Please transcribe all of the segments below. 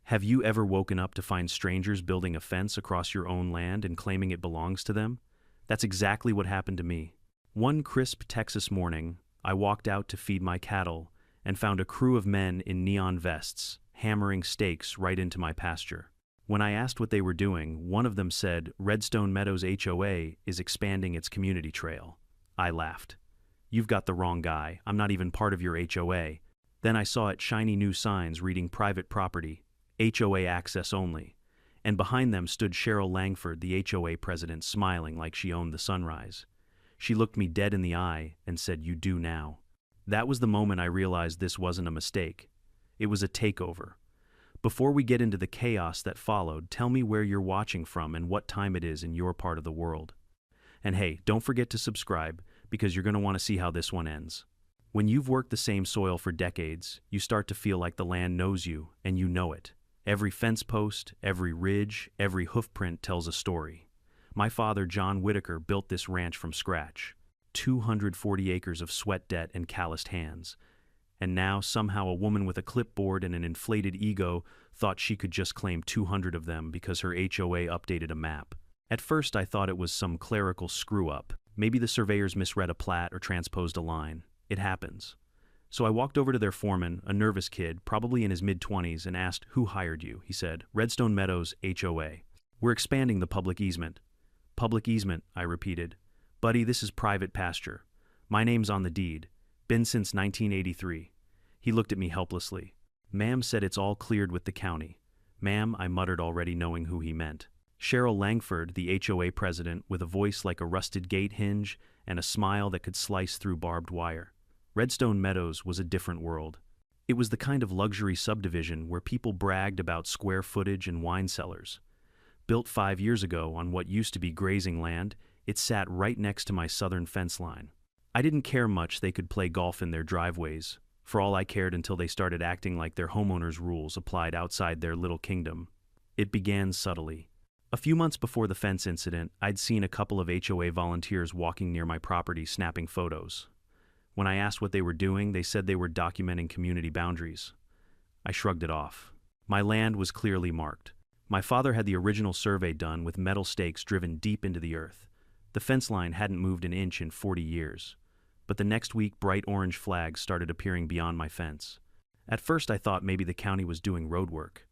Have you ever woken up to find strangers building a fence across your own land and claiming it belongs to them? That's exactly what happened to me. One crisp Texas morning, I walked out to feed my cattle and found a crew of men in neon vests, hammering stakes right into my pasture. When I asked what they were doing, one of them said, "Redstone Meadows HOA is expanding its community trail." I laughed. "You've got the wrong guy. I'm not even part of your HOA." Then I saw it shiny new signs reading private property, HOA access only, and behind them stood Cheryl Langford, the HOA president, smiling like she owned the sunrise. She looked me dead in the eye and said, "You do now." That was the moment I realized this wasn't a mistake. It was a takeover. Before we get into the chaos that followed, tell me where you're watching from and what time it is in your part of the world. And hey, don't forget to subscribe, because you're going to want to see how this one ends. When you've worked the same soil for decades, you start to feel like the land knows you, and you know it. Every fence post, every ridge, every hoofprint tells a story. My father, John Whitaker, built this ranch from scratch. 240 acres of sweat debt and calloused hands. And now, somehow, a woman with a clipboard and an inflated ego thought she could just claim 200 of them because her HOA updated a map. At first, I thought it was some clerical screw-up. Maybe the surveyors misread a plat or transposed a line. It happens. So I walked over to their foreman, a nervous kid, probably in his mid-20s, and asked, "Who hired you?" He said, "Redstone Meadows HOA. We're expanding the public easement." "Public easement," I repeated. "Buddy, this is private pasture. My name's on the deed. Been since 1983. He looked at me helplessly. "Ma'am said it's all cleared with the county." "Ma'am," I muttered, already knowing who he meant. Cheryl Langford, the HOA president, with a voice like a rusted gate hinge and a smile that could slice through barbed wire. Redstone Meadows was a different world. It was the kind of luxury subdivision where people bragged about square footage and wine cellars. Built 5 years ago on what used to be grazing land, it sat right next to my southern fence line. I didn't care much they could play golf in their driveways, for all I cared until they started acting like their homeowners' rules applied outside their little kingdom. It began subtly. A few months before the fence incident, I'd seen a couple of HOA volunteers walking near my property snapping photos. When I asked what they were doing, they said they were documenting community boundaries. I shrugged it off. My land was clearly marked. My father had the original survey done with metal stakes driven deep into the earth. The fence line hadn't moved an inch in 40 years. But the next week, bright orange flags started appearing beyond my fence. At first, I thought maybe the county was doing road work.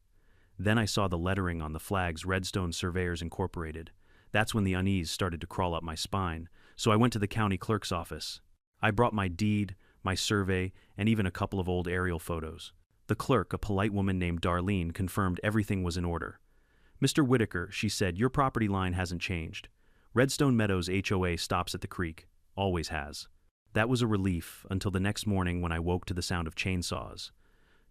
Then I saw the lettering on the flags, Redstone Surveyors Incorporated. That's when the unease started to crawl up my spine, so I went to the county clerk's office. I brought my deed, my survey, and even a couple of old aerial photos. The clerk, a polite woman named Darlene, confirmed everything was in order. "Mr. Whitaker," she said, "your property line hasn't changed. Redstone Meadows HOA stops at the creek. Always has." That was a relief until the next morning when I woke to the sound of chainsaws.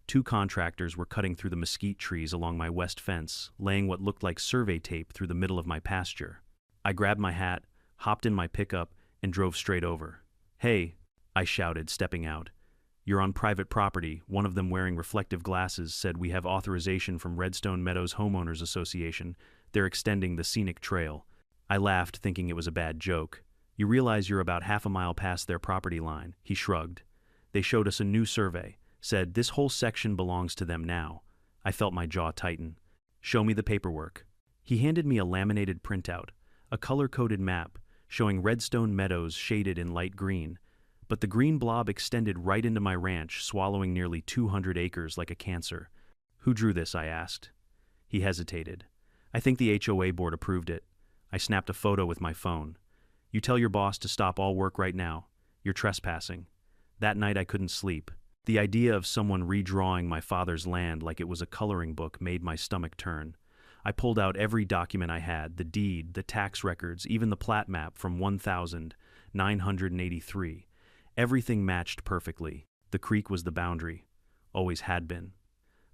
2 contractors were cutting through the mesquite trees along my west fence, laying what looked like survey tape through the middle of my pasture. I grabbed my hat, hopped in my pickup, and drove straight over. "Hey," I shouted, stepping out. "You're on private property." One of them, wearing reflective glasses, said, "We have authorization from Redstone Meadows Homeowners Association. They're extending the scenic trail." I laughed, thinking it was a bad joke. "You realize you're about half a mile past their property line?" He shrugged. "They showed us a new survey. Said, this whole section belongs to them now." I felt my jaw tighten. "Show me the paperwork." He handed me a laminated printout, a color-coded map showing Redstone Meadows shaded in light green. But the green blob extended right into my ranch, swallowing nearly 200 acres like a cancer. "Who drew this?" I asked. He hesitated. "I think the HOA board approved it." I snapped a photo with my phone. "You tell your boss to stop all work right now. You're trespassing." That night I couldn't sleep. The idea of someone redrawing my father's land like it was a coloring book made my stomach turn. I pulled out every document I had, the deed, the tax records, even the plat map from 1983. Everything matched perfectly. The creek was the boundary. Always had been.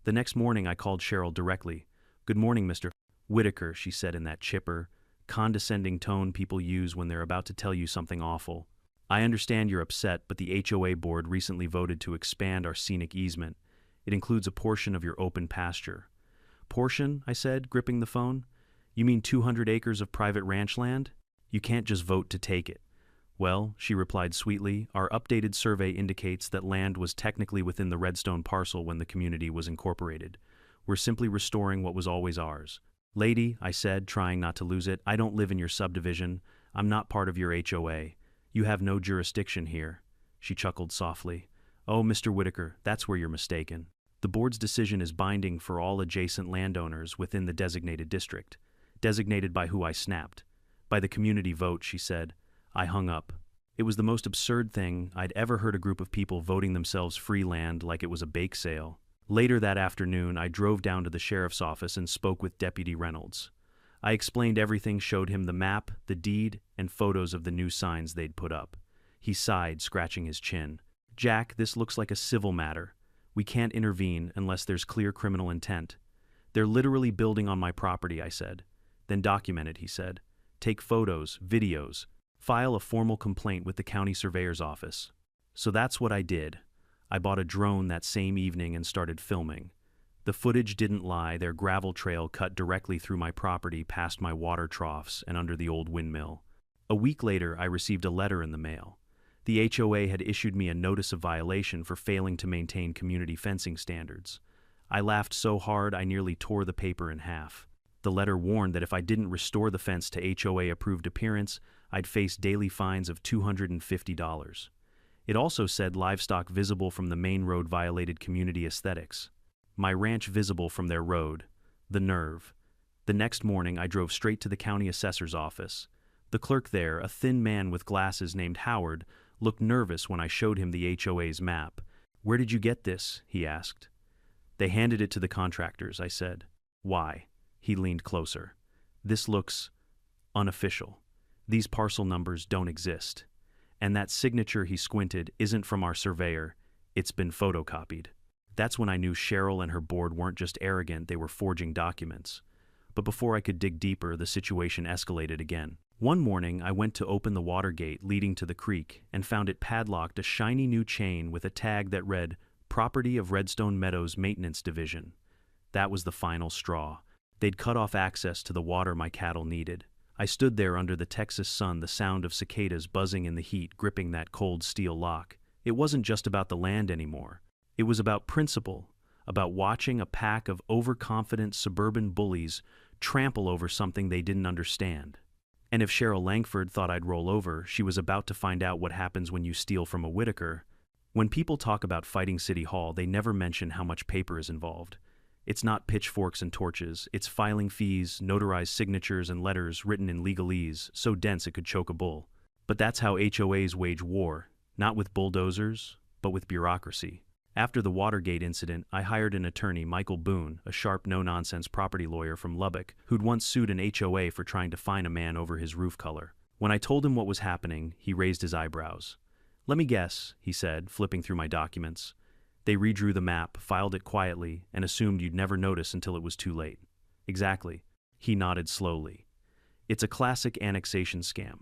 The next morning I called Cheryl directly. "Good morning, Mr. Whitaker," she said in that chipper, condescending tone people use when they're about to tell you something awful. "I understand you're upset, but the HOA board recently voted to expand our scenic easement. It includes a portion of your open pasture." "Portion?" I said, gripping the phone. "You mean 200 acres of private ranch land? You can't just vote to take it." "Well," she replied sweetly, "our updated survey indicates that land was technically within the Redstone parcel when the community was incorporated. We're simply restoring what was always ours. Lady, I said, trying not to lose it, I don't live in your subdivision. I'm not part of your HOA. You have no jurisdiction here. She chuckled softly. Oh, Mr. Whitaker, that's where you're mistaken. The board's decision is binding for all adjacent landowners within the designated district. Designated by who I snapped. By the community vote, she said. I hung up. It was the most absurd thing. I'd ever heard a group of people voting themselves free land like it was a bake sale. Later that afternoon, I drove down to the sheriff's office and spoke with Deputy Reynolds. I explained everything, showed him the map, the deed, and photos of the new signs they'd put up. He sighed, scratching his chin. Jack, this looks like a civil matter. We can't intervene unless there's clear criminal intent. They're literally building on my property, I said. Then document it, he said. Take photos, videos. File a formal complaint with the county surveyor's office. So that's what I did. I bought a drone that same evening and started filming. The footage didn't lie. Their gravel trail cut directly through my property past my water troughs and under the old windmill. A week later, I received a letter in the mail. The HOA had issued me a notice of violation for failing to maintain community fencing standards. I laughed so hard I nearly tore the paper in half. The letter warned that if I didn't restore the fence to HOA-approved appearance, I'd face daily fines of $250. It also said livestock visible from the main road violated community aesthetics. My ranch visible from their road. The nerve. The next morning, I drove straight to the county assessor's office. The clerk there, a thin man with glasses named Howard, looked nervous when I showed him the HOA's map. Where did you get this? He asked. They handed it to the contractors, I said. Why? He leaned closer. This looks unofficial. These parcel numbers don't exist. And that signature, he squinted, isn't from our surveyor. It's been photocopied. That's when I knew Cheryl and her board weren't just arrogant, they were forging documents. But before I could dig deeper, the situation escalated again. One morning, I went to open the water gate leading to the creek and found it padlocked a shiny new chain with a tag that read, Property of Redstone Meadows Maintenance Division. That was the final straw. They'd cut off access to the water my cattle needed. I stood there under the Texas sun, the sound of cicadas buzzing in the heat, gripping that cold steel lock. It wasn't just about the land anymore. It was about principle, about watching a pack of overconfident suburban bullies trample over something they didn't understand. And if Cheryl Langford thought I'd roll over, she was about to find out what happens when you steal from a Whitaker. When people talk about fighting City Hall, they never mention how much paper is involved. It's not pitchforks and torches, it's filing fees, notarized signatures, and letters written in legalese, so dense it could choke a bull. But that's how HOAs wage war, not with bulldozers, but with bureaucracy. After the Watergate incident, I hired an attorney, Michael Boone, a sharp, no-nonsense property lawyer from Lubbock, who'd once sued an HOA for trying to fine a man over his roof color. When I told him what was happening, he raised his eyebrows. Let me guess, he said, flipping through my documents. They redrew the map, filed it quietly, and assumed you'd never notice until it was too late. Exactly. He nodded slowly. It's a classic annexation scam.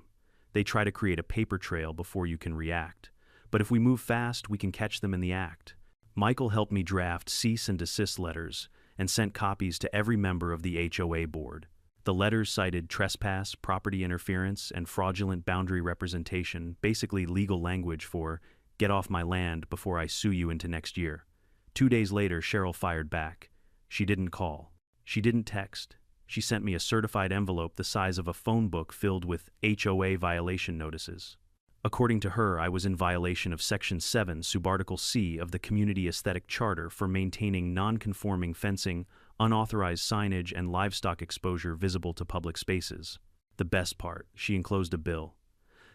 They try to create a paper trail before you can react. But if we move fast, we can catch them in the act. Michael helped me draft cease and desist letters and sent copies to every member of the HOA board. The letters cited trespass, property interference, and fraudulent boundary representation, basically legal language for get off my land before I sue you into next year. 2 days later, Cheryl fired back. She didn't call. She didn't text. She sent me a certified envelope the size of a phone book filled with HOA violation notices. According to her, I was in violation of Section 7, Subarticle C of the Community Aesthetic Charter for maintaining non-conforming fencing, unauthorized signage, and livestock exposure visible to public spaces. The best part, she enclosed a bill.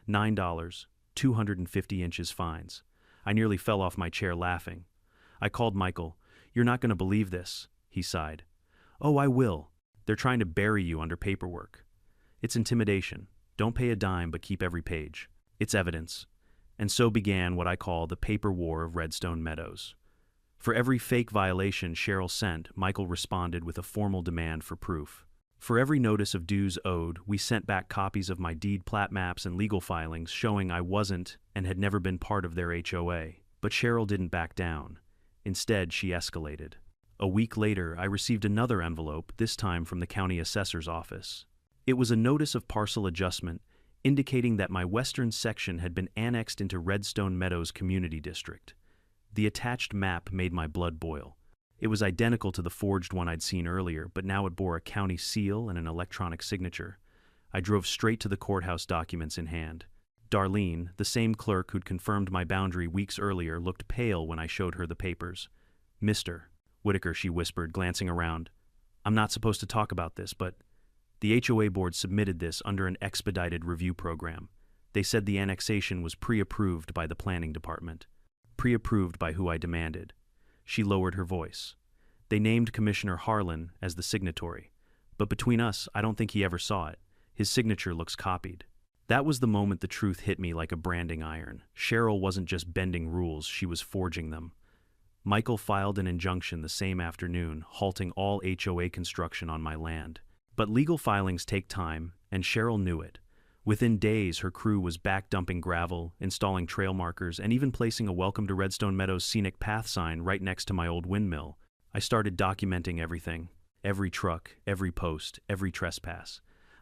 $9, 250 inches fines. I nearly fell off my chair laughing. I called Michael. You're not going to believe this, he sighed. Oh, I will. They're trying to bury you under paperwork. It's intimidation. Don't pay a dime, but keep every page. It's evidence. And so began what I call the paper war of Redstone Meadows. For every fake violation Cheryl sent, Michael responded with a formal demand for proof. For every notice of dues owed, we sent back copies of my deed plat maps and legal filings showing I wasn't and had never been part of their HOA. But Cheryl didn't back down. Instead, she escalated. A week later, I received another envelope, this time from the county assessor's office. It was a notice of parcel adjustment indicating that my western section had been annexed into Redstone Meadows Community District. The attached map made my blood boil. It was identical to the forged one I'd seen earlier, but now it bore a county seal and an electronic signature. I drove straight to the courthouse, documents in hand. Darlene, the same clerk who'd confirmed my boundary weeks earlier, looked pale when I showed her the papers. "Mr. Whitaker," she whispered, glancing around. "I'm not supposed to talk about this, but the HOA board submitted this under an expedited review program. They said the annexation was pre-approved by the planning department." "Pre-approved by who?" I demanded. She lowered her voice. "They named Commissioner Harlan as the signatory. But between us, I don't think he ever saw it. His signature looks copied." That was the moment the truth hit me like a branding iron. Cheryl wasn't just bending rules, she was forging them. Michael filed an injunction the same afternoon, halting all HOA construction on my land. But legal filings take time, and Cheryl knew it. Within days, her crew was back dumping gravel, installing trail markers, and even placing a "Welcome to Redstone Meadows scenic path" sign right next to my old windmill. I started documenting everything. Every truck, every post, every trespass.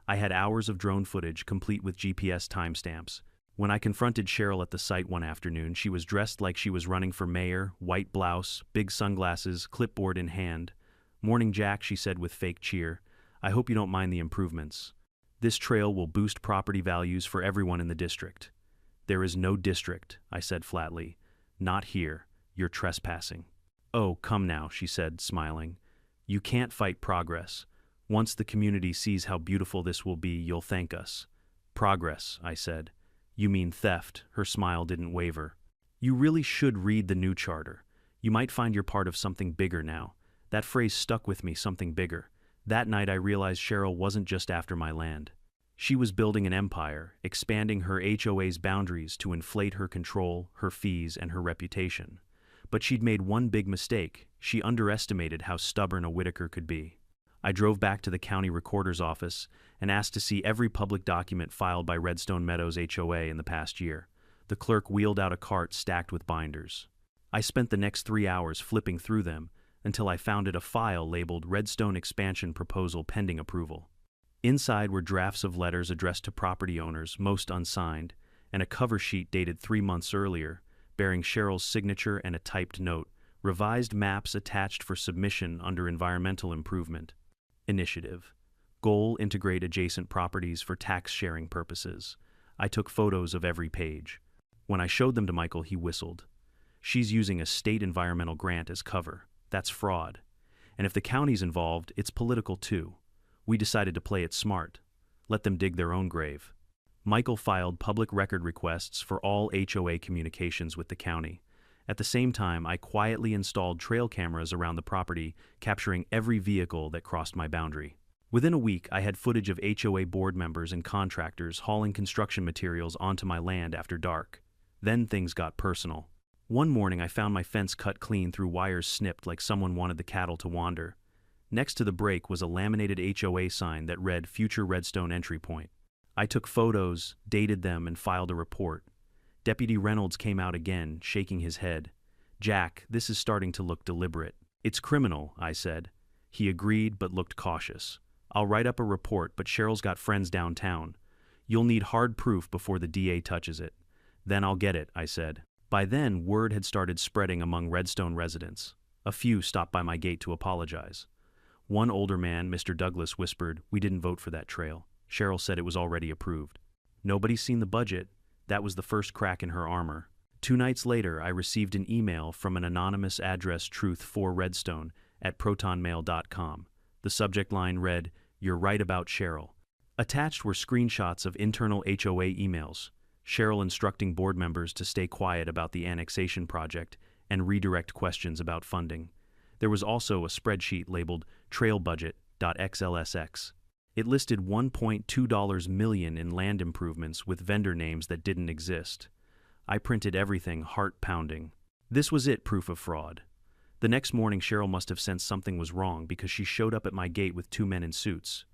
I had hours of drone footage complete with GPS timestamps. When I confronted Cheryl at the site one afternoon, she was dressed like she was running for mayor, white blouse, big sunglasses, clipboard in hand. "Morning, Jack," she said with fake cheer. "I hope you don't mind the improvements. This trail will boost property values for everyone in the district." "There is no district," I said flatly. "Not here. You're trespassing." "Oh, come now," she said, smiling. "You can't fight progress. Once the community sees how beautiful this will be, you'll thank us." "Progress," I said. "You mean theft." Her smile didn't waver. "You really should read the new charter. You might find you're part of something bigger now." That phrase stuck with me, something bigger. That night I realized Cheryl wasn't just after my land. She was building an empire, expanding her HOA's boundaries to inflate her control, her fees, and her reputation. But she'd made one big mistake. She underestimated how stubborn a Whitaker could be. I drove back to the county recorder's office and asked to see every public document filed by Redstone Meadows HOA in the past year. The clerk wheeled out a cart stacked with binders. I spent the next 3 hours flipping through them until I found a file labeled "Redstone Expansion Proposal Pending Approval." Inside were drafts of letters addressed to property owners, most unsigned, and a cover sheet dated 3 months earlier, bearing Cheryl's signature and a typed note, "Revised maps attached for submission under environmental improvement initiative. Goal: integrate adjacent properties for tax-sharing purposes." I took photos of every page. When I showed them to Michael, he whistled. "She's using a state environmental grant as cover. That's fraud. And if the county's involved, it's political too. We decided to play it smart. Let them dig their own grave." Michael filed public record requests for all HOA communications with the county. At the same time, I quietly installed trail cameras around the property, capturing every vehicle that crossed my boundary. Within a week, I had footage of HOA board members and contractors hauling construction materials onto my land after dark. Then things got personal. One morning, I found my fence cut clean through wires snipped like someone wanted the cattle to wander. Next to the break was a laminated HOA sign that read "Future Redstone Entry Point." I took photos, dated them, and filed a report. Deputy Reynolds came out again, shaking his head. "Jack, this is starting to look deliberate." "It's criminal," I said. He agreed but looked cautious. "I'll write up a report, but Cheryl's got friends downtown. You'll need hard proof before the DA touches it." "Then I'll get it," I said. By then, word had started spreading among Redstone residents. A few stopped by my gate to apologize. One older man, Mr. Douglas, whispered, "We didn't vote for that trail. Cheryl said it was already approved." Nobody's seen the budget. That was the first crack in her armor. 2 nights later, I received an email from an anonymous address, truth4redstone@protonmail.com. The subject line read, "You're right about Cheryl." Attached were screenshots of internal HOA emails, Cheryl instructing board members to stay quiet about the annexation project and redirect questions about funding. There was also a spreadsheet labeled trailbudget.xlsx. It listed $1.2 million in land improvements with vendor names that didn't exist. I printed everything, heart pounding. This was it, proof of fraud. The next morning, Cheryl must have sensed something was wrong because she showed up at my gate with 2 men in suits.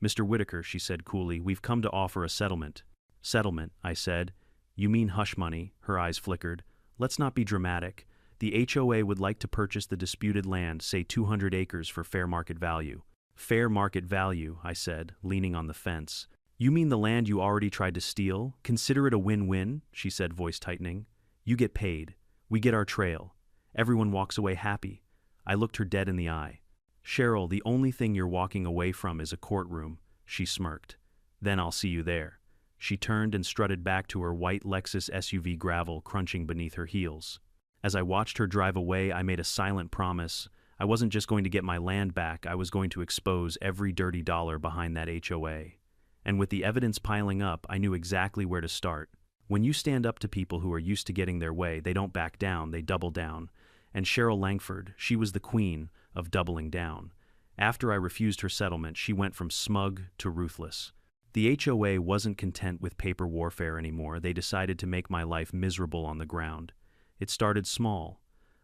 "Mr. Whitaker," she said coolly, "we've come to offer a settlement." "Settlement," I said. "You mean hush money?" Her eyes flickered. "Let's not be dramatic. The HOA would like to purchase the disputed land, say 200 acres, for fair market value." "Fair market value," I said, leaning on the fence. "You mean the land you already tried to steal? Consider it a win-win," she said, voice tightening. "You get paid. We get our trail. Everyone walks away happy. I looked her dead in the eye. Cheryl, the only thing you're walking away from is a courtroom, she smirked. Then I'll see you there. She turned and strutted back to her white Lexus SUV, gravel crunching beneath her heels. As I watched her drive away, I made a silent promise. I wasn't just going to get my land back, I was going to expose every dirty dollar behind that HOA. And with the evidence piling up, I knew exactly where to start. When you stand up to people who are used to getting their way, they don't back down, they double down. And Cheryl Langford, she was the queen of doubling down. After I refused her settlement, she went from smug to ruthless. The HOA wasn't content with paper warfare anymore. They decided to make my life miserable on the ground. It started small.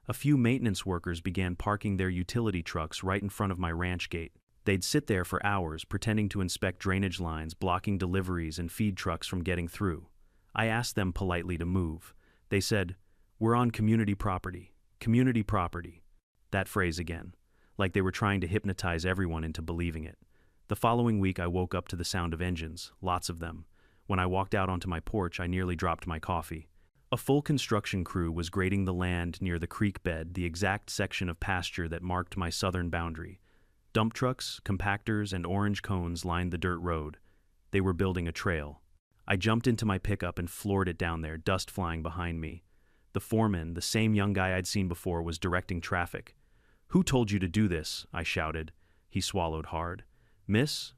A few maintenance workers began parking their utility trucks right in front of my ranch gate. They'd sit there for hours, pretending to inspect drainage lines, blocking deliveries and feed trucks from getting through. I asked them politely to move. They said, "We're on community property. Community property." That phrase again, like they were trying to hypnotize everyone into believing it. The following week I woke up to the sound of engines, lots of them. When I walked out onto my porch, I nearly dropped my coffee. A full construction crew was grading the land near the creek bed, the exact section of pasture that marked my southern boundary. Dump trucks, compactors, and orange cones lined the dirt road. They were building a trail. I jumped into my pickup and floored it down there, dust flying behind me. The foreman, the same young guy I'd seen before, was directing traffic. "Who told you to do this?" I shouted. He swallowed hard. "Miss?"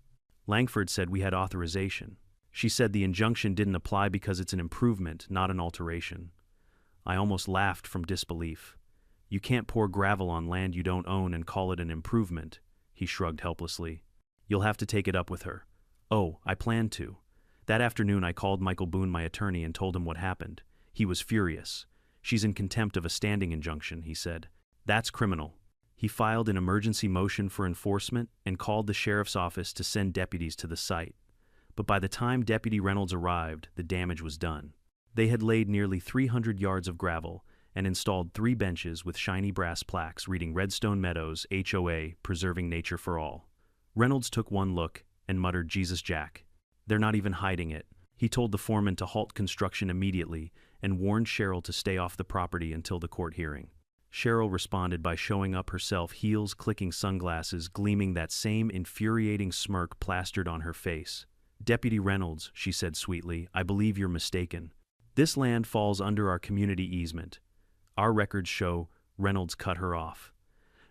Langford said we had authorization. She said the injunction didn't apply because it's an improvement, not an alteration. I almost laughed from disbelief. "You can't pour gravel on land you don't own and call it an improvement," he shrugged helplessly. "You'll have to take it up with her." Oh, I planned to. That afternoon I called Michael Boone, my attorney, and told him what happened. He was furious. "She's in contempt of a standing injunction," he said. "That's criminal." He filed an emergency motion for enforcement and called the sheriff's office to send deputies to the site. But by the time Deputy Reynolds arrived, the damage was done. They had laid nearly 300 yards of gravel and installed 3 benches with shiny brass plaques reading Redstone Meadows, HOA, preserving nature for all. Reynolds took one look and muttered, "Jesus Jack. They're not even hiding it." He told the foreman to halt construction immediately and warned Cheryl to stay off the property until the court hearing. Cheryl responded by showing up herself, heels clicking, sunglasses gleaming, that same infuriating smirk plastered on her face. "Deputy Reynolds," she said sweetly, "I believe you're mistaken. This land falls under our community easement. Our records show." Reynolds cut her off.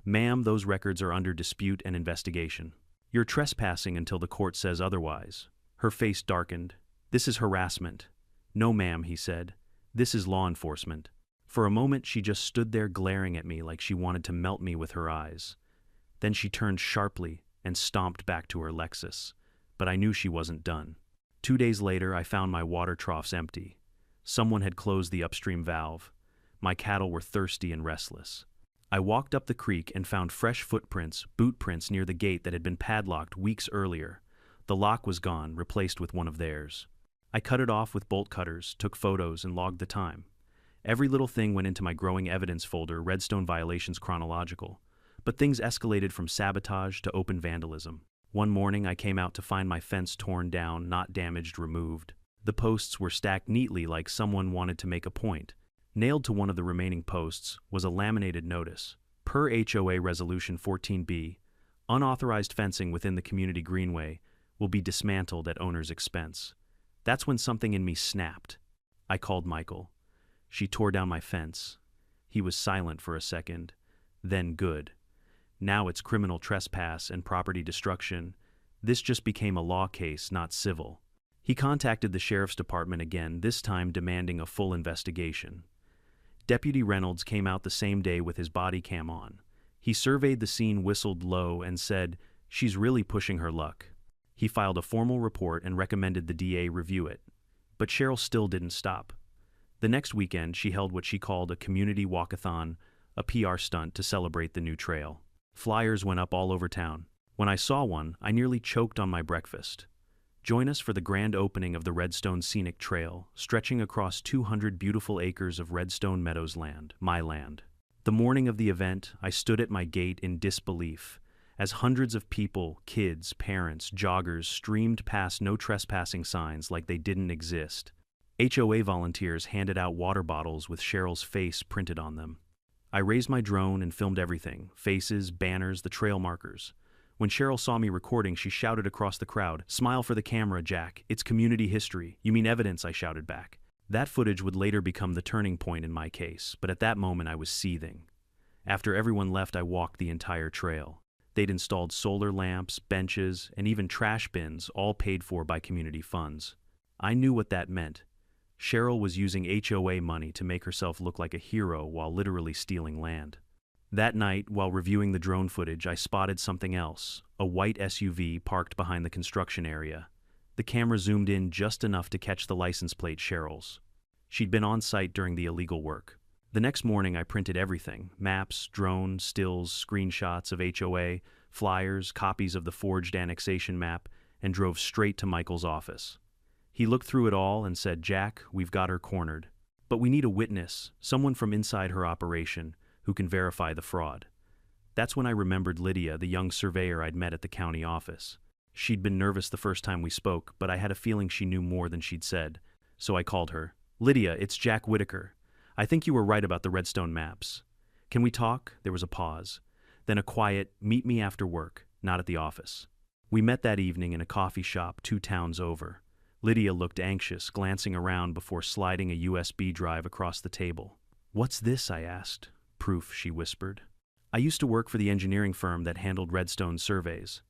"Ma'am, those records are under dispute and investigation. You're trespassing until the court says otherwise." Her face darkened. "This is harassment." "No, ma'am," he said. "This is law enforcement." For a moment she just stood there glaring at me like she wanted to melt me with her eyes. Then she turned sharply and stomped back to her Lexus. But I knew she wasn't done. 2 days later, I found my water troughs empty. Someone had closed the upstream valve. My cattle were thirsty and restless. I walked up the creek and found fresh footprints, boot prints near the gate that had been padlocked weeks earlier. The lock was gone, replaced with one of theirs. I cut it off with bolt cutters, took photos, and logged the time. Every little thing went into my growing evidence folder, Redstone violations chronological. But things escalated from sabotage to open vandalism. One morning I came out to find my fence torn down, not damaged, removed. The posts were stacked neatly like someone wanted to make a point. Nailed to one of the remaining posts was a laminated notice. Per HOA Resolution 14B, unauthorized fencing within the community greenway will be dismantled at owner's expense. That's when something in me snapped. I called Michael. She tore down my fence. He was silent for a second. Then good. Now it's criminal trespass and property destruction. This just became a law case, not civil. He contacted the sheriff's department again, this time demanding a full investigation. Deputy Reynolds came out the same day with his body cam on. He surveyed the scene, whistled low, and said, "She's really pushing her luck." He filed a formal report and recommended the DA review it. But Cheryl still didn't stop. The next weekend, she held what she called a community walkathon, a PR stunt to celebrate the new trail. Flyers went up all over town. When I saw one, I nearly choked on my breakfast. Join us for the grand opening of the Redstone Scenic Trail, stretching across 200 beautiful acres of Redstone Meadows land, my land. The morning of the event, I stood at my gate in disbelief, as hundreds of people, kids, parents, joggers, streamed past no trespassing signs like they didn't exist. HOA volunteers handed out water bottles with Cheryl's face printed on them. I raised my drone and filmed everything: faces, banners, the trail markers. When Cheryl saw me recording, she shouted across the crowd, "Smile for the camera, Jack. It's community history." "You mean evidence," I shouted back. That footage would later become the turning point in my case, but at that moment I was seething. After everyone left, I walked the entire trail. They'd installed solar lamps, benches, and even trash bins, all paid for by community funds. I knew what that meant. Cheryl was using HOA money to make herself look like a hero while literally stealing land. That night, while reviewing the drone footage, I spotted something else: a white SUV parked behind the construction area. The camera zoomed in just enough to catch the license plate Cheryl's. She'd been on site during the illegal work. The next morning, I printed everything: maps, drone, stills, screenshots of HOA, flyers, copies of the forged annexation map, and drove straight to Michael's office. He looked through it all and said, "Jack, we've got her cornered. But we need a witness, someone from inside her operation, who can verify the fraud." That's when I remembered Lydia, the young surveyor I'd met at the county office. She'd been nervous the first time we spoke, but I had a feeling she knew more than she'd said. So I called her. "Lydia, it's Jack Whitaker. I think you were right about the Redstone maps. Can we talk?" There was a pause. Then a quiet, "Meet me after work, not at the office." We met that evening in a coffee shop 2 towns over. Lydia looked anxious, glancing around before sliding a USB drive across the table. "What's this?" I asked. "Proof," she whispered. "I used to work for the engineering firm that handled Redstone surveys.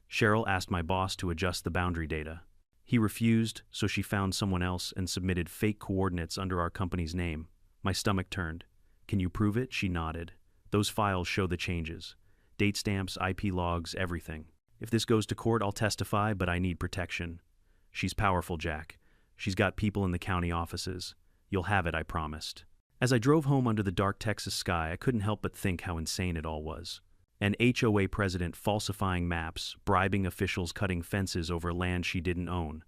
Cheryl asked my boss to adjust the boundary data. He refused, so she found someone else and submitted fake coordinates under our company's name." My stomach turned. "Can you prove it?" She nodded. "Those files show the changes. Date stamps, IP logs, everything. If this goes to court, I'll testify, but I need protection." "She's powerful, Jack. She's got people in the county offices. You'll have it, I promised." As I drove home under the dark Texas sky, I couldn't help but think how insane it all was. An HOA president falsifying maps, bribing officials, cutting fences over land she didn't own.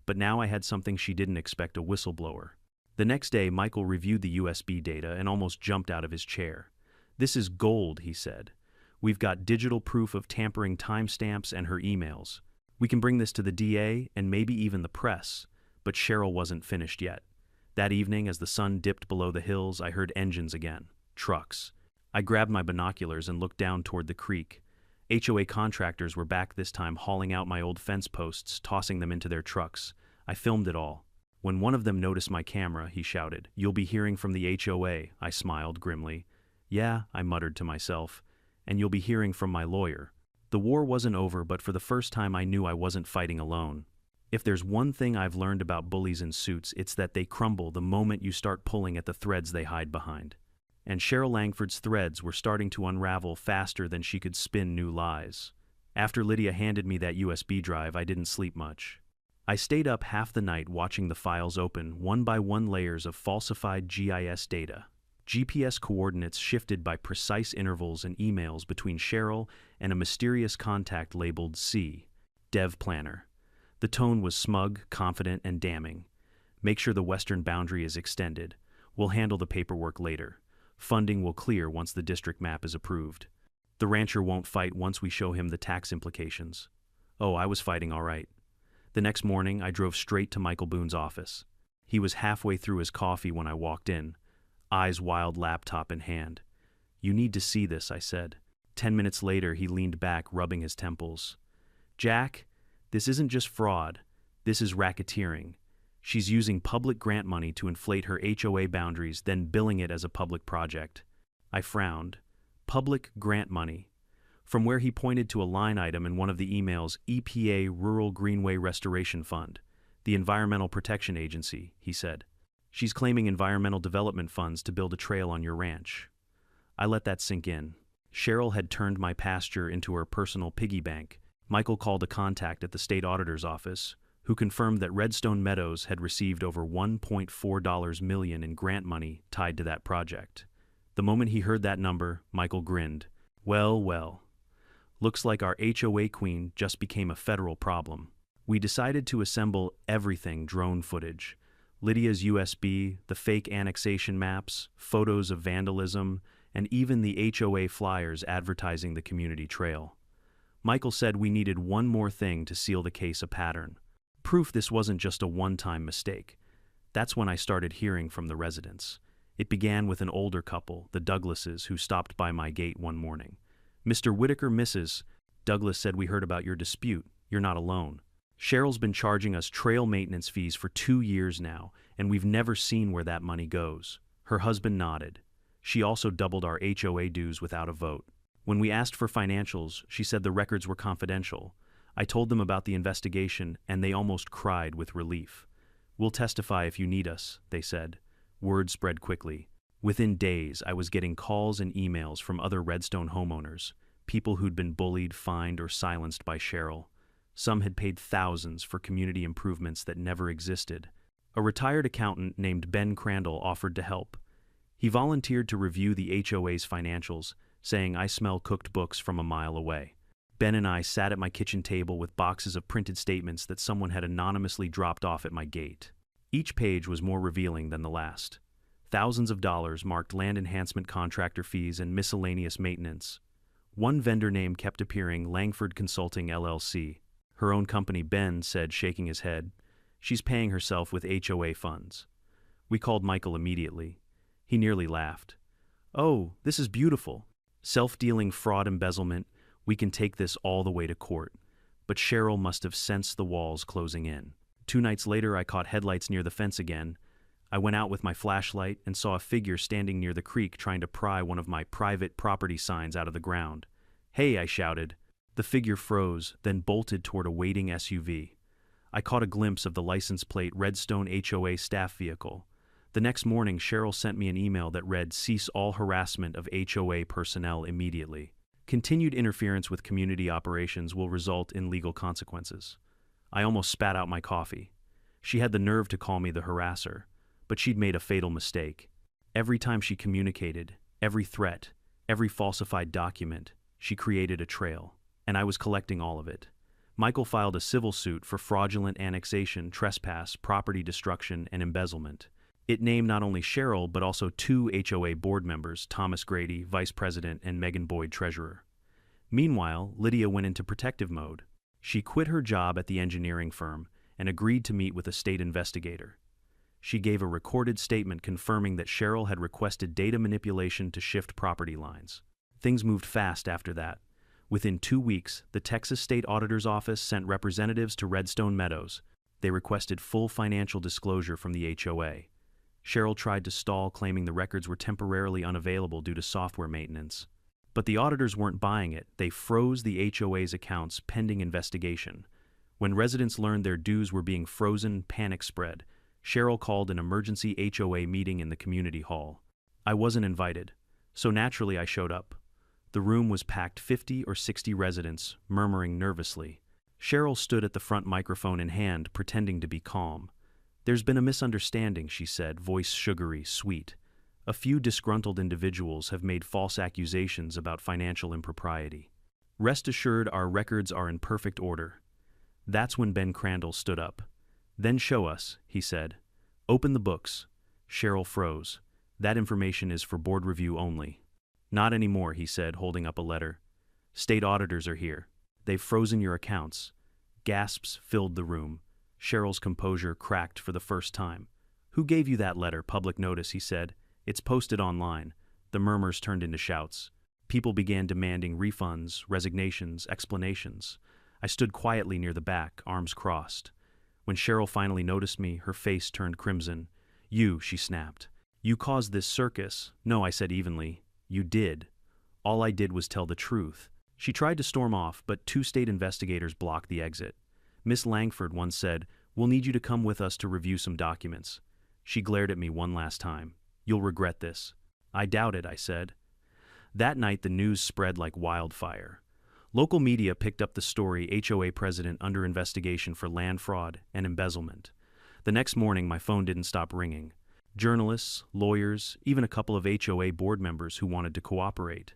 But now I had something she didn't expect: a whistleblower. The next day, Michael reviewed the USB data and almost jumped out of his chair. "This is gold," he said. "We've got digital proof of tampering timestamps and her emails. We can bring this to the DA and maybe even the press." But Cheryl wasn't finished yet. That evening, as the sun dipped below the hills, I heard engines again. Trucks. I grabbed my binoculars and looked down toward the creek. HOA contractors were back this time, hauling out my old fence posts, tossing them into their trucks. I filmed it all. When one of them noticed my camera, he shouted, "You'll be hearing from the HOA." I smiled grimly. "Yeah," I muttered to myself, "and you'll be hearing from my lawyer." The war wasn't over, but for the first time I knew I wasn't fighting alone. If there's one thing I've learned about bullies in suits, it's that they crumble the moment you start pulling at the threads they hide behind. And Cheryl Langford's threads were starting to unravel faster than she could spin new lies. After Lydia handed me that USB drive, I didn't sleep much. I stayed up half the night watching the files open, one by one, layers of falsified GIS data. GPS coordinates shifted by precise intervals, and emails between Cheryl and a mysterious contact labeled C, Dev Planner. The tone was smug, confident, and damning. "Make sure the western boundary is extended. We'll handle the paperwork later. Funding will clear once the district map is approved. The rancher won't fight once we show him the tax implications." Oh, I was fighting all right. The next morning, I drove straight to Michael Boone's office. He was halfway through his coffee when I walked in, eyes wild, laptop in hand. "You need to see this," I said. 10 minutes later, he leaned back, rubbing his temples. "Jack, this isn't just fraud. This is racketeering. She's using public grant money to inflate her HOA boundaries, then billing it as a public project." I frowned. Public grant money. From where he pointed to a line item in one of the emails: EPA Rural Greenway Restoration Fund, the Environmental Protection Agency, he said. "She's claiming environmental development funds to build a trail on your ranch." I let that sink in. Cheryl had turned my pasture into her personal piggy bank. Michael called a contact at the state auditor's office, who confirmed that Redstone Meadows had received over $1.4 million in grant money tied to that project. The moment he heard that number, Michael grinned. Well, well. Looks like our HOA queen just became a federal problem. We decided to assemble everything: drone footage, Lydia's USB, the fake annexation maps, photos of vandalism, and even the HOA flyers advertising the community trail. Michael said we needed one more thing to seal the case: a pattern. Proof this wasn't just a one-time mistake. That's when I started hearing from the residents. It began with an older couple, the Douglases, who stopped by my gate one morning. "Mr. Whitaker, Mrs. Douglas said, we heard about your dispute. You're not alone. Cheryl's been charging us trail maintenance fees for 2 years now, and we've never seen where that money goes." Her husband nodded. "She also doubled our HOA dues without a vote. When we asked for financials, she said the records were confidential. I told them about the investigation, and they almost cried with relief. We'll testify if you need us," they said. Word spread quickly. Within days, I was getting calls and emails from other Redstone homeowners, people who'd been bullied, fined, or silenced by Cheryl. Some had paid thousands for community improvements that never existed. A retired accountant named Ben Crandall offered to help. He volunteered to review the HOA's financials, saying, "I smell cooked books from a mile away." Ben and I sat at my kitchen table with boxes of printed statements that someone had anonymously dropped off at my gate. Each page was more revealing than the last. Thousands of dollars marked land enhancement contractor fees and miscellaneous maintenance. One vendor name kept appearing, Langford Consulting LLC. Her own company, Ben said, shaking his head. "She's paying herself with HOA funds." We called Michael immediately. He nearly laughed. "Oh, this is beautiful. Self-dealing fraud embezzlement. We can take this all the way to court." But Cheryl must have sensed the walls closing in. 2 nights later, I caught headlights near the fence again. I went out with my flashlight and saw a figure standing near the creek trying to pry one of my private property signs out of the ground. "Hey," I shouted. The figure froze, then bolted toward a waiting SUV. I caught a glimpse of the license plate Redstone HOA staff vehicle. The next morning, Cheryl sent me an email that read, "Cease all harassment of HOA personnel immediately. Continued interference with community operations will result in legal consequences." I almost spat out my coffee. She had the nerve to call me the harasser, but she'd made a fatal mistake. Every time she communicated, every threat, every falsified document, she created a trail, and I was collecting all of it. Michael filed a civil suit for fraudulent annexation, trespass, property destruction, and embezzlement. It named not only Cheryl, but also 2 HOA board members, Thomas Grady, vice president, and Megan Boyd, treasurer. Meanwhile, Lydia went into protective mode. She quit her job at the engineering firm and agreed to meet with a state investigator. She gave a recorded statement confirming that Cheryl had requested data manipulation to shift property lines. Things moved fast after that. Within 2 weeks, the Texas State Auditor's Office sent representatives to Redstone Meadows. They requested full financial disclosure from the HOA. Cheryl tried to stall, claiming the records were temporarily unavailable due to software maintenance. But the auditors weren't buying it. They froze the HOA's accounts pending investigation. When residents learned their dues were being frozen, panic spread. Cheryl called an emergency HOA meeting in the community hall. I wasn't invited, so naturally I showed up. The room was packed, 50 or 60 residents, murmuring nervously. Cheryl stood at the front, microphone in hand, pretending to be calm. "There's been a misunderstanding," she said, voice sugary, sweet. "A few disgruntled individuals have made false accusations about financial impropriety. Rest assured, our records are in perfect order." That's when Ben Crandall stood up. "Then show us," he said. "Open the books." Cheryl froze. "That information is for board review only." "Not anymore," he said, holding up a letter. "State auditors are here. They've frozen your accounts." Gasps filled the room. Cheryl's composure cracked for the first time. "Who gave you that letter? Public notice," he said. "It's posted online." The murmurs turned into shouts. People began demanding refunds, resignations, explanations. I stood quietly near the back, arms crossed. When Cheryl finally noticed me, her face turned crimson. "You," she snapped. "You caused this circus." "No," I said evenly. "You did. All I did was tell the truth." She tried to storm off, but 2 state investigators blocked the exit. Miss Langford once said, "We'll need you to come with us to review some documents." She glared at me one last time. "You'll regret this." "I doubt it," I said. That night, the news spread like wildfire. Local media picked up the story, HOA president under investigation for land fraud and embezzlement. The next morning, my phone didn't stop ringing. Journalists, lawyers, even a couple of HOA board members who wanted to cooperate.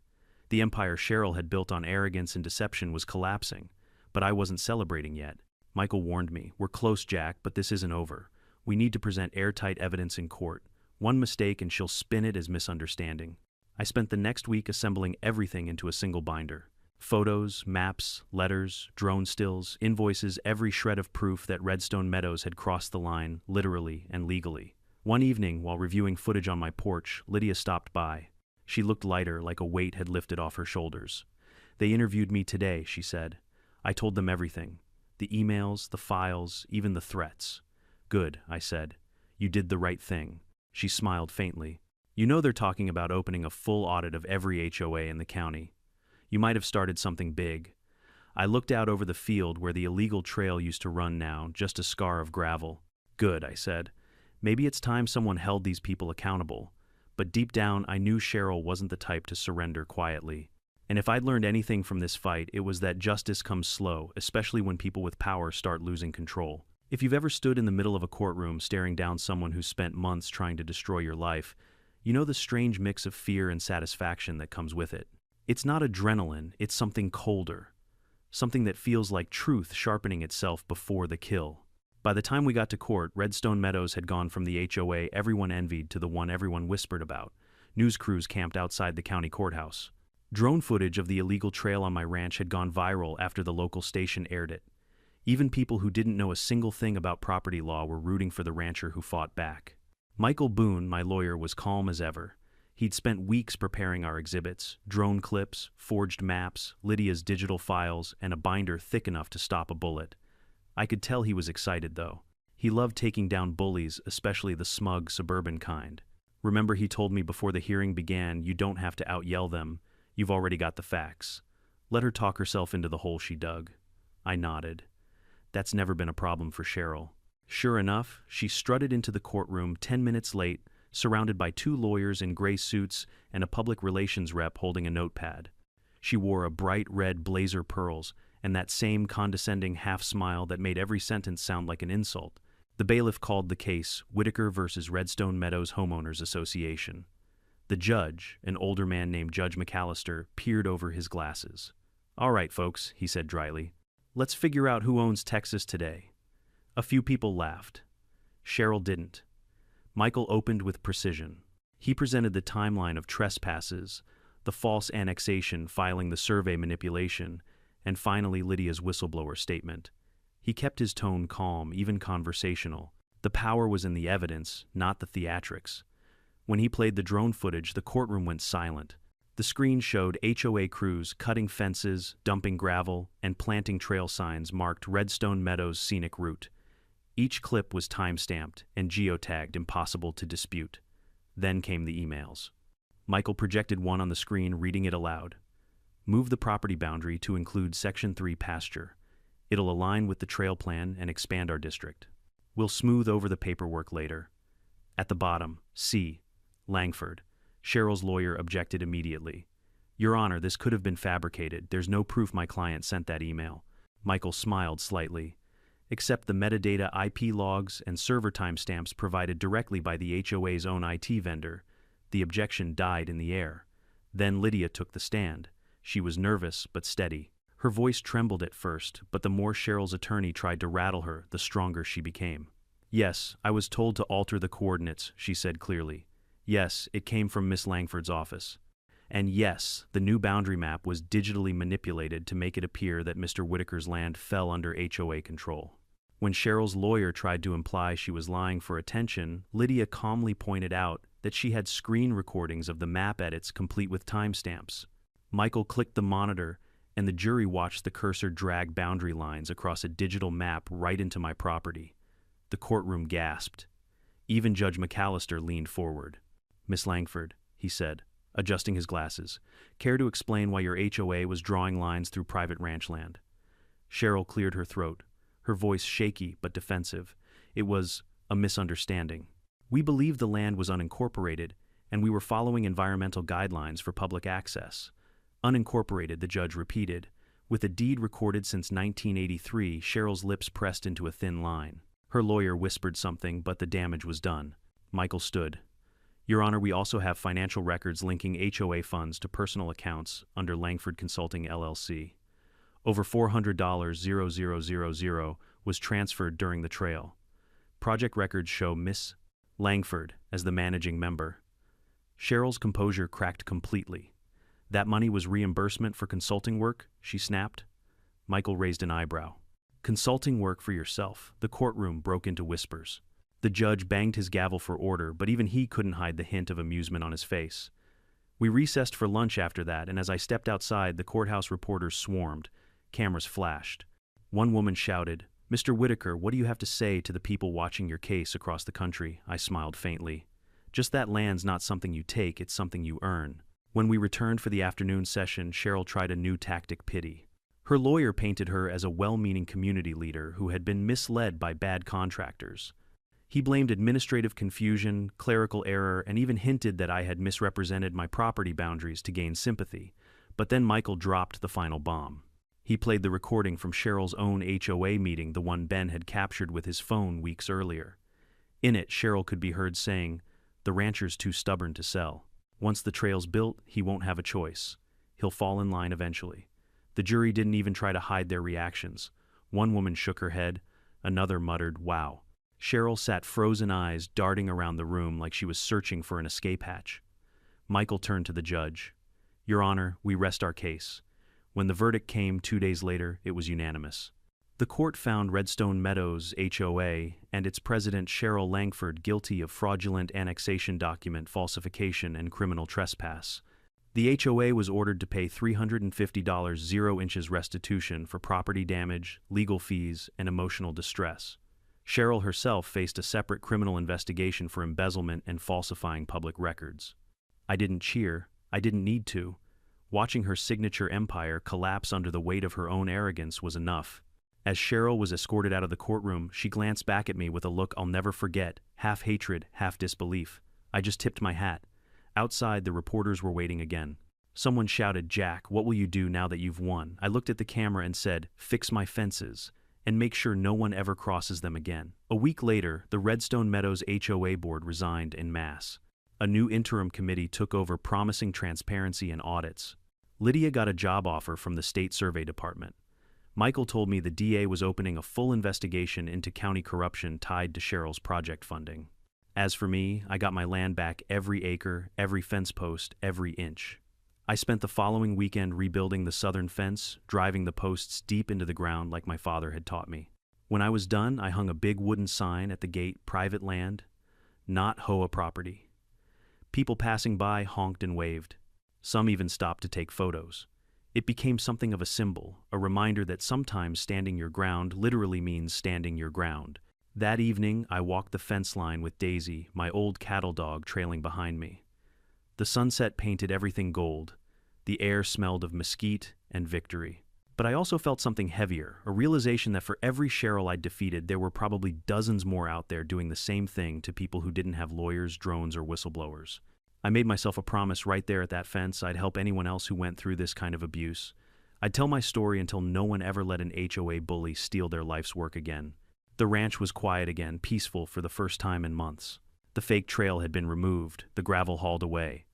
The empire Cheryl had built on arrogance and deception was collapsing, but I wasn't celebrating yet. Michael warned me, "We're close, Jack, but this isn't over. We need to present airtight evidence in court. One mistake and she'll spin it as misunderstanding." I spent the next week assembling everything into a single binder. Photos, maps, letters, drone stills, invoices, every shred of proof that Redstone Meadows had crossed the line, literally and legally. One evening, while reviewing footage on my porch, Lydia stopped by. She looked lighter, like a weight had lifted off her shoulders. "They interviewed me today," she said. "I told them everything. The emails, the files, even the threats." "Good," I said. "You did the right thing." She smiled faintly. "You know they're talking about opening a full audit of every HOA in the county. You might have started something big." I looked out over the field where the illegal trail used to run now, just a scar of gravel. "Good," I said. "Maybe it's time someone held these people accountable." But deep down, I knew Cheryl wasn't the type to surrender quietly. And if I'd learned anything from this fight, it was that justice comes slow, especially when people with power start losing control. If you've ever stood in the middle of a courtroom staring down someone who spent months trying to destroy your life, you know the strange mix of fear and satisfaction that comes with it. It's not adrenaline, it's something colder. Something that feels like truth sharpening itself before the kill. By the time we got to court, Redstone Meadows had gone from the HOA everyone envied to the one everyone whispered about. News crews camped outside the county courthouse. Drone footage of the illegal trail on my ranch had gone viral after the local station aired it. Even people who didn't know a single thing about property law were rooting for the rancher who fought back. Michael Boone, my lawyer, was calm as ever. He'd spent weeks preparing our exhibits, drone clips, forged maps, Lydia's digital files, and a binder thick enough to stop a bullet. I could tell he was excited, though. He loved taking down bullies, especially the smug, suburban kind. "Remember, he told me before the hearing began, you don't have to out-yell them. You've already got the facts. Let her talk herself into the hole she dug." I nodded. That's never been a problem for Cheryl. Sure enough, she strutted into the courtroom 10 minutes late, surrounded by 2 lawyers in gray suits and a public relations rep holding a notepad. She wore a bright red blazer pearls and that same condescending half-smile that made every sentence sound like an insult. The bailiff called the case Whitaker versus Redstone Meadows Homeowners Association. The judge, an older man named Judge McAllister, peered over his glasses. "All right, folks," he said dryly. "Let's figure out who owns Texas today." A few people laughed. Cheryl didn't. Michael opened with precision. He presented the timeline of trespasses, the false annexation filing the survey manipulation, and finally Lydia's whistleblower statement. He kept his tone calm, even conversational. The power was in the evidence, not the theatrics. When he played the drone footage, the courtroom went silent. The screen showed HOA crews cutting fences, dumping gravel, and planting trail signs marked Redstone Meadows' scenic route. Each clip was time-stamped and geotagged, impossible to dispute. Then came the emails. Michael projected one on the screen, reading it aloud. "Move the property boundary to include Section 3 pasture. It'll align with the trail plan and expand our district. We'll smooth over the paperwork later." At the bottom, C. Langford. Cheryl's lawyer objected immediately. "Your Honor, this could have been fabricated. There's no proof my client sent that email." Michael smiled slightly. "Except the metadata, IP logs, and server timestamps provided directly by the HOA's own IT vendor." The objection died in the air. Then Lydia took the stand. She was nervous but steady. Her voice trembled at first, but the more Cheryl's attorney tried to rattle her, the stronger she became. "Yes, I was told to alter the coordinates," she said clearly. "Yes, it came from Miss Langford's office. And yes, the new boundary map was digitally manipulated to make it appear that Mr. Whitaker's land fell under HOA control." When Cheryl's lawyer tried to imply she was lying for attention, Lydia calmly pointed out that she had screen recordings of the map edits complete with timestamps. Michael clicked the monitor, and the jury watched the cursor drag boundary lines across a digital map right into my property. The courtroom gasped. Even Judge McAllister leaned forward. "Miss Langford," he said, adjusting his glasses, "care to explain why your HOA was drawing lines through private ranch land?" Cheryl cleared her throat, her voice shaky but defensive. "It was a misunderstanding. We believed the land was unincorporated, and we were following environmental guidelines for public access." "Unincorporated," the judge repeated. With a deed recorded since 1983, Cheryl's lips pressed into a thin line. Her lawyer whispered something, but the damage was done. Michael stood. "Your Honor, we also have financial records linking HOA funds to personal accounts under Langford Consulting LLC. Over $400,000 was transferred during the trail. Project records show Miss Langford as the managing member." Cheryl's composure cracked completely. "That money was reimbursement for consulting work?" she snapped. Michael raised an eyebrow. "Consulting work for yourself?" The courtroom broke into whispers. The judge banged his gavel for order, but even he couldn't hide the hint of amusement on his face. We recessed for lunch after that, and as I stepped outside, the courthouse reporters swarmed. Cameras flashed. One woman shouted, "Mr. Whitaker, what do you have to say to the people watching your case across the country?" I smiled faintly. "Just that land's not something you take, it's something you earn." When we returned for the afternoon session, Cheryl tried a new tactic: pity. Her lawyer painted her as a well-meaning community leader who had been misled by bad contractors. He blamed administrative confusion, clerical error, and even hinted that I had misrepresented my property boundaries to gain sympathy. But then Michael dropped the final bomb. He played the recording from Cheryl's own HOA meeting, the one Ben had captured with his phone weeks earlier. In it, Cheryl could be heard saying, "The rancher's too stubborn to sell. Once the trail's built, he won't have a choice. He'll fall in line eventually." The jury didn't even try to hide their reactions. One woman shook her head, another muttered, "Wow." Cheryl sat frozen eyes darting around the room like she was searching for an escape hatch. Michael turned to the judge. "Your Honor, we rest our case." When the verdict came 2 days later, it was unanimous. The court found Redstone Meadows HOA and its president Cheryl Langford guilty of fraudulent annexation document falsification and criminal trespass. The HOA was ordered to pay $350 0 inches restitution for property damage, legal fees, and emotional distress. Cheryl herself faced a separate criminal investigation for embezzlement and falsifying public records. I didn't cheer. I didn't need to. Watching her signature empire collapse under the weight of her own arrogance was enough. As Cheryl was escorted out of the courtroom, she glanced back at me with a look I'll never forget, half hatred, half disbelief. I just tipped my hat. Outside, the reporters were waiting again. Someone shouted, "Jack, what will you do now that you've won?" I looked at the camera and said, "Fix my fences and make sure no one ever crosses them again." A week later, the Redstone Meadows HOA board resigned en masse. A new interim committee took over, promising transparency and audits. Lydia got a job offer from the State Survey Department. Michael told me the DA was opening a full investigation into county corruption tied to Cheryl's project funding. As for me, I got my land back, every acre, every fence post, every inch. I spent the following weekend rebuilding the southern fence, driving the posts deep into the ground like my father had taught me. When I was done, I hung a big wooden sign at the gate: "Private land, not HOA property." People passing by honked and waved. Some even stopped to take photos. It became something of a symbol, a reminder that sometimes standing your ground literally means standing your ground. That evening, I walked the fence line with Daisy, my old cattle dog, trailing behind me. The sunset painted everything gold. The air smelled of mesquite and victory. But I also felt something heavier, a realization that for every Cheryl I'd defeated, there were probably dozens more out there doing the same thing to people who didn't have lawyers, drones, or whistleblowers. I made myself a promise right there at that fence I'd help anyone else who went through this kind of abuse. I'd tell my story until no one ever let an HOA bully steal their life's work again. The ranch was quiet again, peaceful for the first time in months. The fake trail had been removed, the gravel hauled away.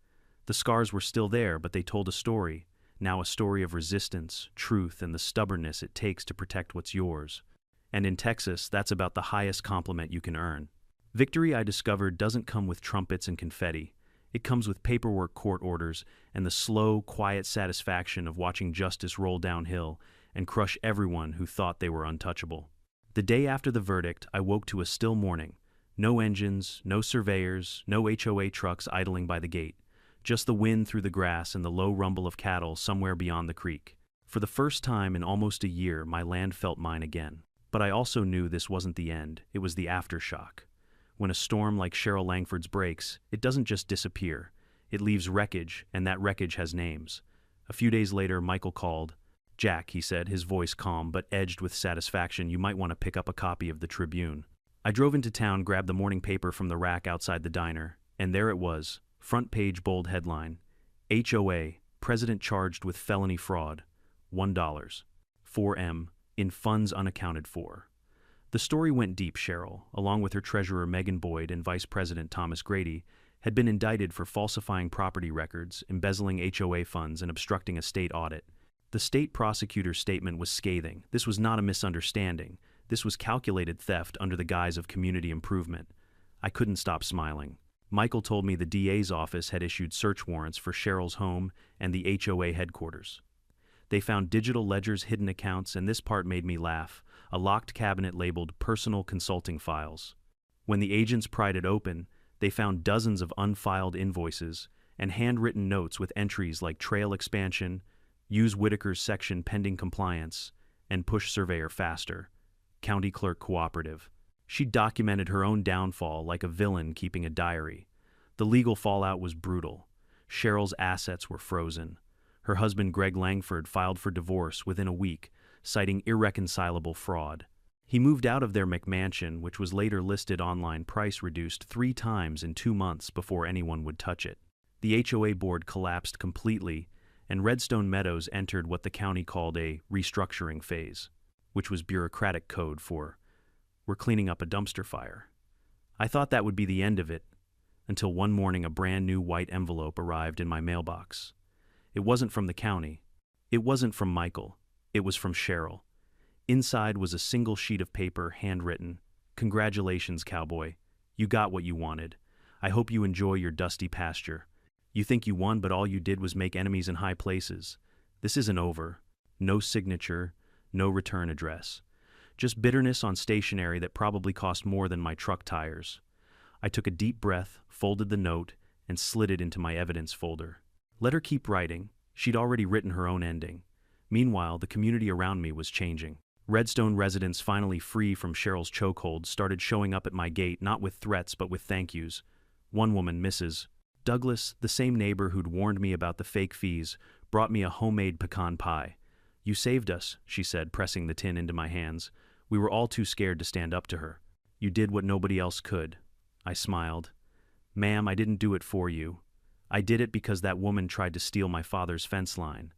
The scars were still there, but they told a story, now a story of resistance, truth, and the stubbornness it takes to protect what's yours. And in Texas, that's about the highest compliment you can earn. Victory, I discovered, doesn't come with trumpets and confetti. It comes with paperwork, court orders, and the slow, quiet satisfaction of watching justice roll downhill and crush everyone who thought they were untouchable. The day after the verdict, I woke to a still morning. No engines, no surveyors, no HOA trucks idling by the gate. Just the wind through the grass and the low rumble of cattle somewhere beyond the creek. For the first time in almost a year, my land felt mine again. But I also knew this wasn't the end, it was the aftershock. When a storm like Cheryl Langford's breaks, it doesn't just disappear. It leaves wreckage, and that wreckage has names. A few days later, Michael called. "Jack," he said, his voice calm but edged with satisfaction, "you might want to pick up a copy of the Tribune." I drove into town, grabbed the morning paper from the rack outside the diner, and there it was, front page bold headline: HOA, president charged with felony fraud, $1, 4M, in funds unaccounted for. The story went deep. Cheryl, along with her treasurer Megan Boyd and vice president Thomas Grady, had been indicted for falsifying property records, embezzling HOA funds, and obstructing a state audit. The state prosecutor's statement was scathing. This was not a misunderstanding. This was calculated theft under the guise of community improvement. I couldn't stop smiling. Michael told me the DA's office had issued search warrants for Cheryl's home and the HOA headquarters. They found digital ledgers, hidden accounts, and this part made me laugh, a locked cabinet labeled personal consulting files. When the agents pried it open, they found dozens of unfiled invoices and handwritten notes with entries like trail expansion, use Whitaker's section pending compliance, and push surveyor faster, county clerk cooperative. She documented her own downfall like a villain keeping a diary. The legal fallout was brutal. Cheryl's assets were frozen. Her husband Greg Langford filed for divorce within a week, citing irreconcilable fraud. He moved out of their McMansion, which was later listed online price reduced 3 times in 2 months before anyone would touch it. The HOA board collapsed completely, and Redstone Meadows entered what the county called a restructuring phase, which was bureaucratic code for, "We're cleaning up a dumpster fire." I thought that would be the end of it, until one morning a brand new white envelope arrived in my mailbox. It wasn't from the county. It wasn't from Michael. It was from Cheryl. Inside was a single sheet of paper, handwritten. "Congratulations, cowboy. You got what you wanted. I hope you enjoy your dusty pasture. You think you won, but all you did was make enemies in high places. This isn't over. No signature, no return address. Just bitterness on stationery that probably cost more than my truck tires." I took a deep breath, folded the note, and slid it into my evidence folder. Let her keep writing. She'd already written her own ending. Meanwhile, the community around me was changing. Redstone residents, finally free from Cheryl's chokehold, started showing up at my gate, not with threats but with thank yous. One woman, Mrs. Douglas, the same neighbor who'd warned me about the fake fees, brought me a homemade pecan pie. "You saved us," she said, pressing the tin into my hands. We were all too scared to stand up to her. "You did what nobody else could." I smiled. "Ma'am, I didn't do it for you. I did it because that woman tried to steal my father's fence line.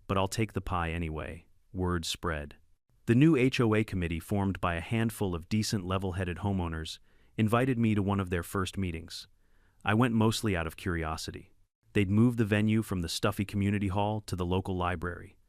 But I'll take the pie anyway." Word spread. The new HOA committee, formed by a handful of decent, level-headed homeowners, invited me to one of their first meetings. I went mostly out of curiosity. They'd moved the venue from the stuffy community hall to the local library.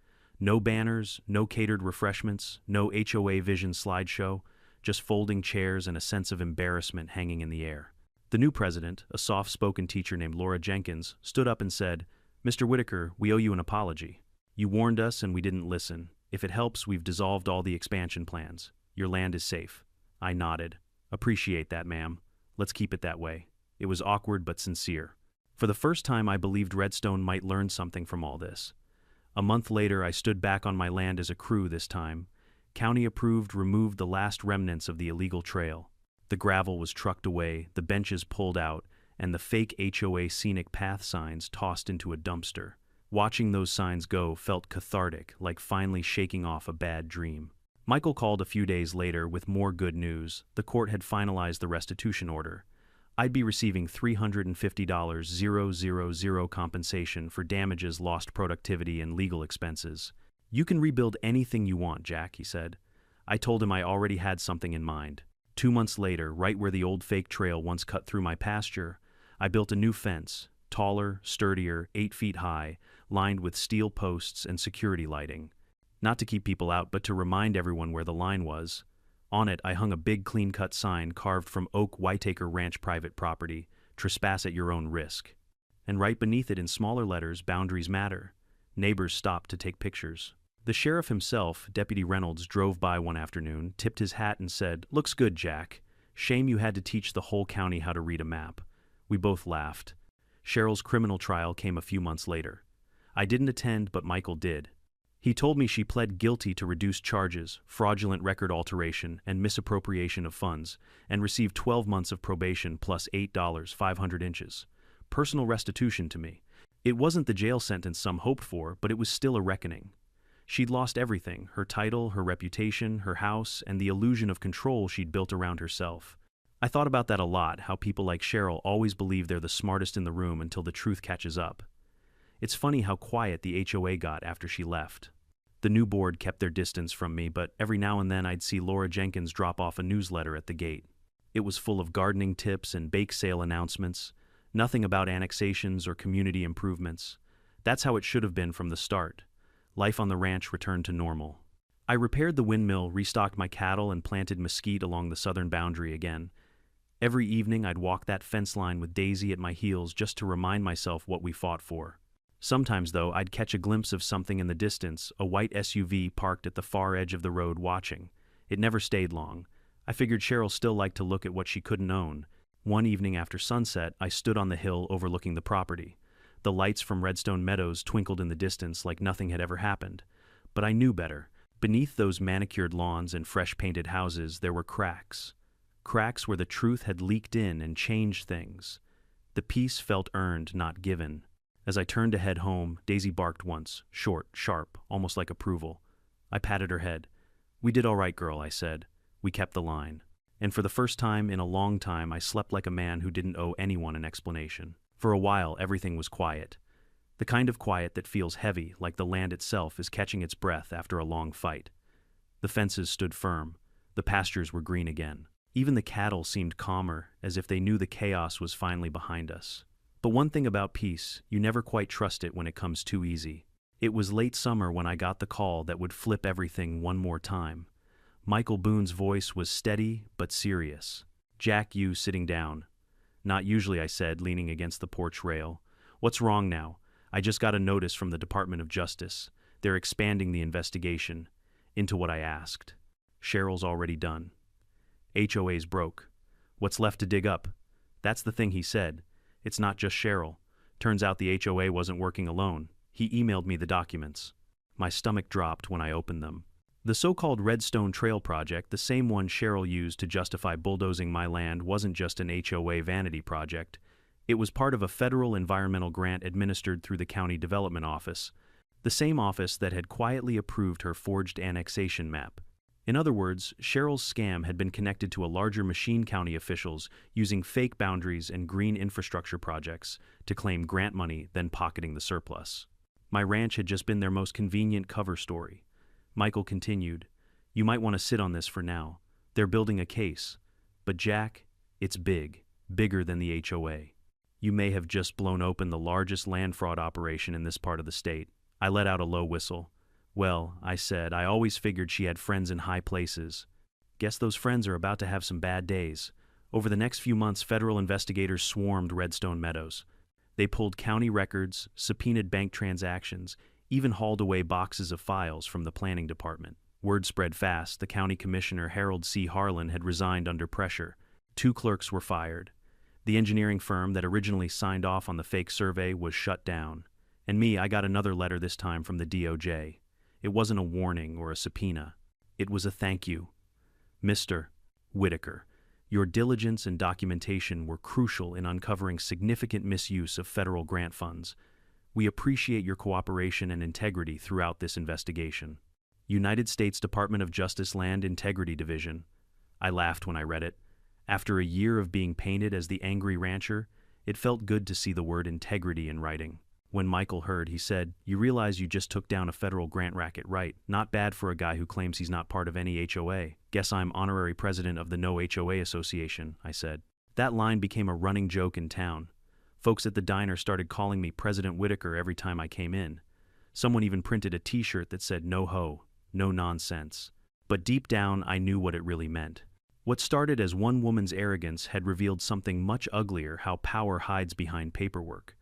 No banners, no catered refreshments, no HOA Vision slideshow, just folding chairs and a sense of embarrassment hanging in the air. The new president, a soft-spoken teacher named Laura Jenkins, stood up and said, "Mr. Whitaker, we owe you an apology. You warned us and we didn't listen. If it helps, we've dissolved all the expansion plans. Your land is safe." I nodded. "Appreciate that, ma'am. Let's keep it that way." It was awkward but sincere. For the first time, I believed Redstone might learn something from all this. A month later, I stood back on my land as a crew this time. County approved, removed the last remnants of the illegal trail. The gravel was trucked away, the benches pulled out, and the fake HOA scenic path signs tossed into a dumpster. Watching those signs go felt cathartic, like finally shaking off a bad dream. Michael called a few days later with more good news. The court had finalized the restitution order. I'd be receiving $350,000 compensation for damages, lost productivity, and legal expenses. "You can rebuild anything you want, Jack," he said. I told him I already had something in mind. 2 months later, right where the old fake trail once cut through my pasture, I built a new fence, taller, sturdier, 8 feet high, lined with steel posts and security lighting. Not to keep people out, but to remind everyone where the line was. On it, I hung a big clean-cut sign carved from Oak Whitaker Ranch private property, "Trespass at your own risk." And right beneath it in smaller letters, "Boundaries matter." Neighbors stopped to take pictures. The sheriff himself, Deputy Reynolds, drove by one afternoon, tipped his hat and said, "Looks good, Jack. Shame you had to teach the whole county how to read a map." We both laughed. Cheryl's criminal trial came a few months later. I didn't attend, but Michael did. He told me she pled guilty to reduced charges, fraudulent record alteration, and misappropriation of funds, and received 12 months of probation plus $8, 500 inches. Personal restitution to me. It wasn't the jail sentence some hoped for, but it was still a reckoning. She'd lost everything: her title, her reputation, her house, and the illusion of control she'd built around herself. I thought about that a lot, how people like Cheryl always believe they're the smartest in the room until the truth catches up. It's funny how quiet the HOA got after she left. The new board kept their distance from me, but every now and then I'd see Laura Jenkins drop off a newsletter at the gate. It was full of gardening tips and bake sale announcements, nothing about annexations or community improvements. That's how it should have been from the start. Life on the ranch returned to normal. I repaired the windmill, restocked my cattle, and planted mesquite along the southern boundary again. Every evening I'd walk that fence line with Daisy at my heels just to remind myself what we fought for. Sometimes, though, I'd catch a glimpse of something in the distance, a white SUV parked at the far edge of the road watching. It never stayed long. I figured Cheryl still liked to look at what she couldn't own. One evening after sunset, I stood on the hill overlooking the property. The lights from Redstone Meadows twinkled in the distance like nothing had ever happened. But I knew better. Beneath those manicured lawns and fresh-painted houses, there were cracks. Cracks where the truth had leaked in and changed things. The peace felt earned, not given. As I turned to head home, Daisy barked once, short, sharp, almost like approval. I patted her head. "We did all right, girl," I said. We kept the line. And for the first time in a long time, I slept like a man who didn't owe anyone an explanation. For a while, everything was quiet. The kind of quiet that feels heavy, like the land itself is catching its breath after a long fight. The fences stood firm. The pastures were green again. Even the cattle seemed calmer, as if they knew the chaos was finally behind us. But one thing about peace, you never quite trust it when it comes too easy. It was late summer when I got the call that would flip everything one more time. Michael Boone's voice was steady but serious. "Jack, you sitting down." "Not usually," I said, leaning against the porch rail. "What's wrong now?" "I just got a notice from the Department of Justice. They're expanding the investigation." Into what I asked. "Cheryl's already done. HOA's broke. What's left to dig up?" "That's the thing," he said. "It's not just Cheryl. Turns out the HOA wasn't working alone." He emailed me the documents. My stomach dropped when I opened them. The so-called Redstone Trail project, the same one Cheryl used to justify bulldozing my land, wasn't just an HOA vanity project. It was part of a federal environmental grant administered through the County Development Office, the same office that had quietly approved her forged annexation map. In other words, Cheryl's scam had been connected to a larger machine county officials using fake boundaries and green infrastructure projects to claim grant money, then pocketing the surplus. My ranch had just been their most convenient cover story. Michael continued, "You might want to sit on this for now. They're building a case. But Jack, it's big, bigger than the HOA. You may have just blown open the largest land fraud operation in this part of the state." I let out a low whistle. "Well," I said, "I always figured she had friends in high places. Guess those friends are about to have some bad days." Over the next few months, federal investigators swarmed Redstone Meadows. They pulled county records, subpoenaed bank transactions, even hauled away boxes of files from the planning department. Word spread fast. The county commissioner, Harold C. Harlan, had resigned under pressure. 2 clerks were fired. The engineering firm that originally signed off on the fake survey was shut down. And me, I got another letter this time from the DOJ. It wasn't a warning or a subpoena. It was a thank you. "Mr. Whitaker, your diligence and documentation were crucial in uncovering significant misuse of federal grant funds. We appreciate your cooperation and integrity throughout this investigation. United States Department of Justice Land Integrity Division." I laughed when I read it. After a year of being painted as the angry rancher, it felt good to see the word integrity in writing. When Michael heard, he said, "You realize you just took down a federal grant racket, right? Not bad for a guy who claims he's not part of any HOA. Guess I'm honorary president of the No HOA Association," I said. That line became a running joke in town. Folks at the diner started calling me President Whitaker every time I came in. Someone even printed a t-shirt that said "No ho, no nonsense." But deep down, I knew what it really meant. What started as one woman's arrogance had revealed something much uglier: how power hides behind paperwork.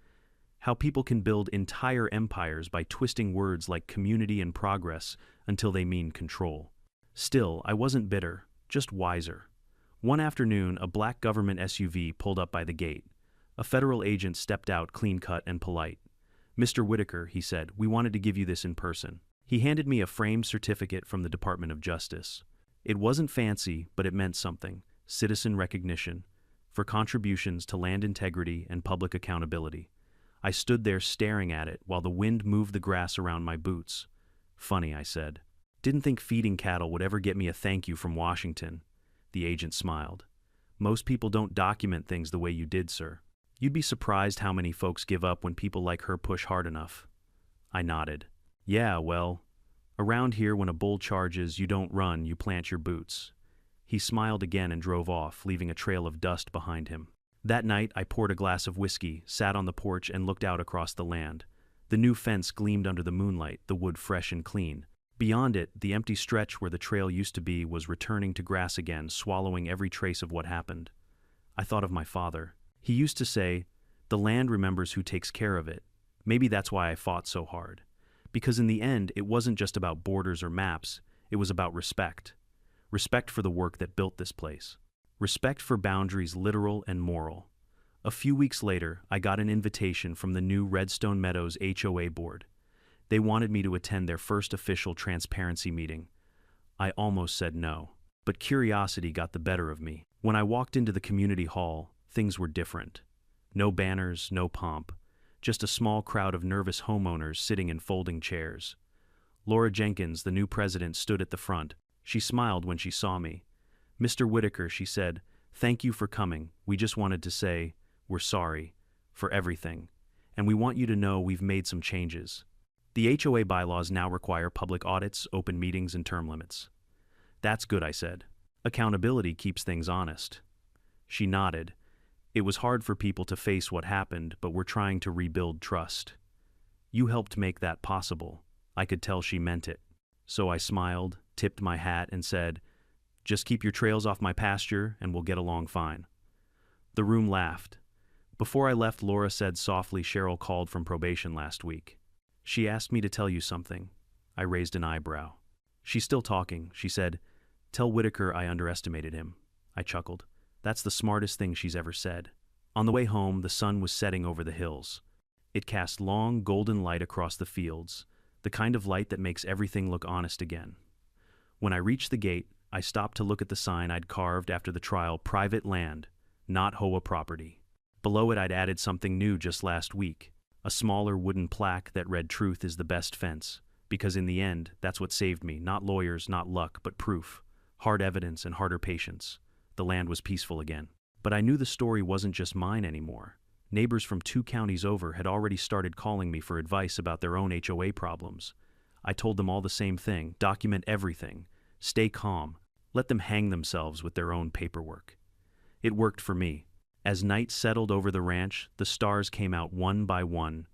How people can build entire empires by twisting words like community and progress until they mean control. Still, I wasn't bitter, just wiser. One afternoon, a black government SUV pulled up by the gate. A federal agent stepped out, clean-cut and polite. "Mr. Whitaker," he said, "we wanted to give you this in person." He handed me a framed certificate from the Department of Justice. It wasn't fancy, but it meant something: citizen recognition, for contributions to land integrity and public accountability. I stood there staring at it while the wind moved the grass around my boots. "Funny," I said. "Didn't think feeding cattle would ever get me a thank you from Washington." The agent smiled. "Most people don't document things the way you did, sir. You'd be surprised how many folks give up when people like her push hard enough." I nodded. "Yeah, well, around here when a bull charges, you don't run, you plant your boots." He smiled again and drove off, leaving a trail of dust behind him. That night, I poured a glass of whiskey, sat on the porch, and looked out across the land. The new fence gleamed under the moonlight, the wood fresh and clean. Beyond it, the empty stretch where the trail used to be was returning to grass again, swallowing every trace of what happened. I thought of my father. He used to say, "The land remembers who takes care of it." Maybe that's why I fought so hard. Because in the end, it wasn't just about borders or maps, it was about respect. Respect for the work that built this place. Respect for boundaries literal and moral. A few weeks later, I got an invitation from the new Redstone Meadows HOA board. They wanted me to attend their first official transparency meeting. I almost said no, but curiosity got the better of me. When I walked into the community hall, things were different. No banners, no pomp, just a small crowd of nervous homeowners sitting in folding chairs. Laura Jenkins, the new president, stood at the front. She smiled when she saw me. "Mr. Whitaker," she said, "thank you for coming. We just wanted to say, we're sorry for everything, and we want you to know we've made some changes. The HOA bylaws now require public audits, open meetings, and term limits." "That's good," I said. "Accountability keeps things honest." She nodded. "It was hard for people to face what happened, but we're trying to rebuild trust." "You helped make that possible." I could tell she meant it. So I smiled, tipped my hat, and said, "Just keep your trails off my pasture, and we'll get along fine." The room laughed. Before I left, Laura said softly, "Cheryl called from probation last week. She asked me to tell you something." I raised an eyebrow. "She's still talking," she said. "Tell Whitaker I underestimated him." I chuckled. "That's the smartest thing she's ever said." On the way home, the sun was setting over the hills. It cast long, golden light across the fields, the kind of light that makes everything look honest again. When I reached the gate, I stopped to look at the sign I'd carved after the trial: "Private land, not HOA property." Below it, I'd added something new just last week, a smaller wooden plaque that read, "Truth is the best fence," because in the end, that's what saved me. Not lawyers, not luck, but proof. Hard evidence and harder patience. The land was peaceful again. But I knew the story wasn't just mine anymore. Neighbors from 2 counties over had already started calling me for advice about their own HOA problems. I told them all the same thing: document everything, stay calm, let them hang themselves with their own paperwork. It worked for me. As night settled over the ranch, the stars came out one by one.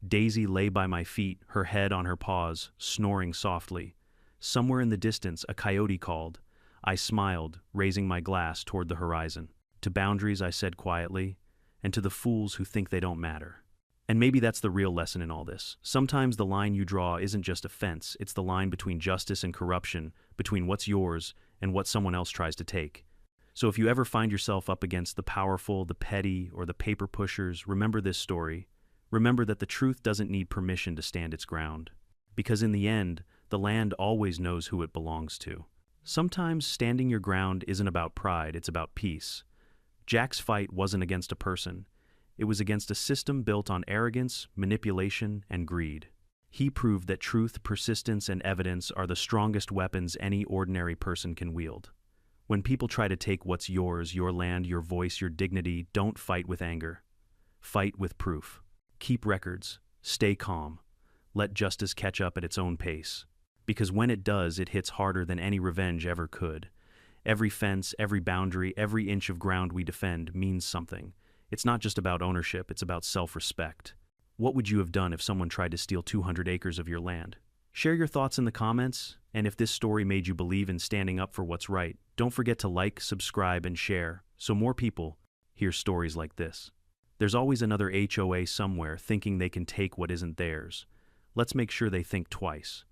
Daisy lay by my feet, her head on her paws, snoring softly. Somewhere in the distance, a coyote called. I smiled, raising my glass toward the horizon. "To boundaries," I said quietly, "and to the fools who think they don't matter." And maybe that's the real lesson in all this. Sometimes the line you draw isn't just a fence, it's the line between justice and corruption, between what's yours and what someone else tries to take. So if you ever find yourself up against the powerful, the petty, or the paper pushers, remember this story. Remember that the truth doesn't need permission to stand its ground. Because in the end, the land always knows who it belongs to. Sometimes standing your ground isn't about pride, it's about peace. Jack's fight wasn't against a person. It was against a system built on arrogance, manipulation, and greed. He proved that truth, persistence, and evidence are the strongest weapons any ordinary person can wield. When people try to take what's yours, your land, your voice, your dignity, don't fight with anger. Fight with proof. Keep records. Stay calm. Let justice catch up at its own pace. Because when it does, it hits harder than any revenge ever could. Every fence, every boundary, every inch of ground we defend means something. It's not just about ownership, it's about self-respect. What would you have done if someone tried to steal 200 acres of your land? Share your thoughts in the comments, and if this story made you believe in standing up for what's right, don't forget to like, subscribe, and share so more people hear stories like this. There's always another HOA somewhere thinking they can take what isn't theirs. Let's make sure they think twice.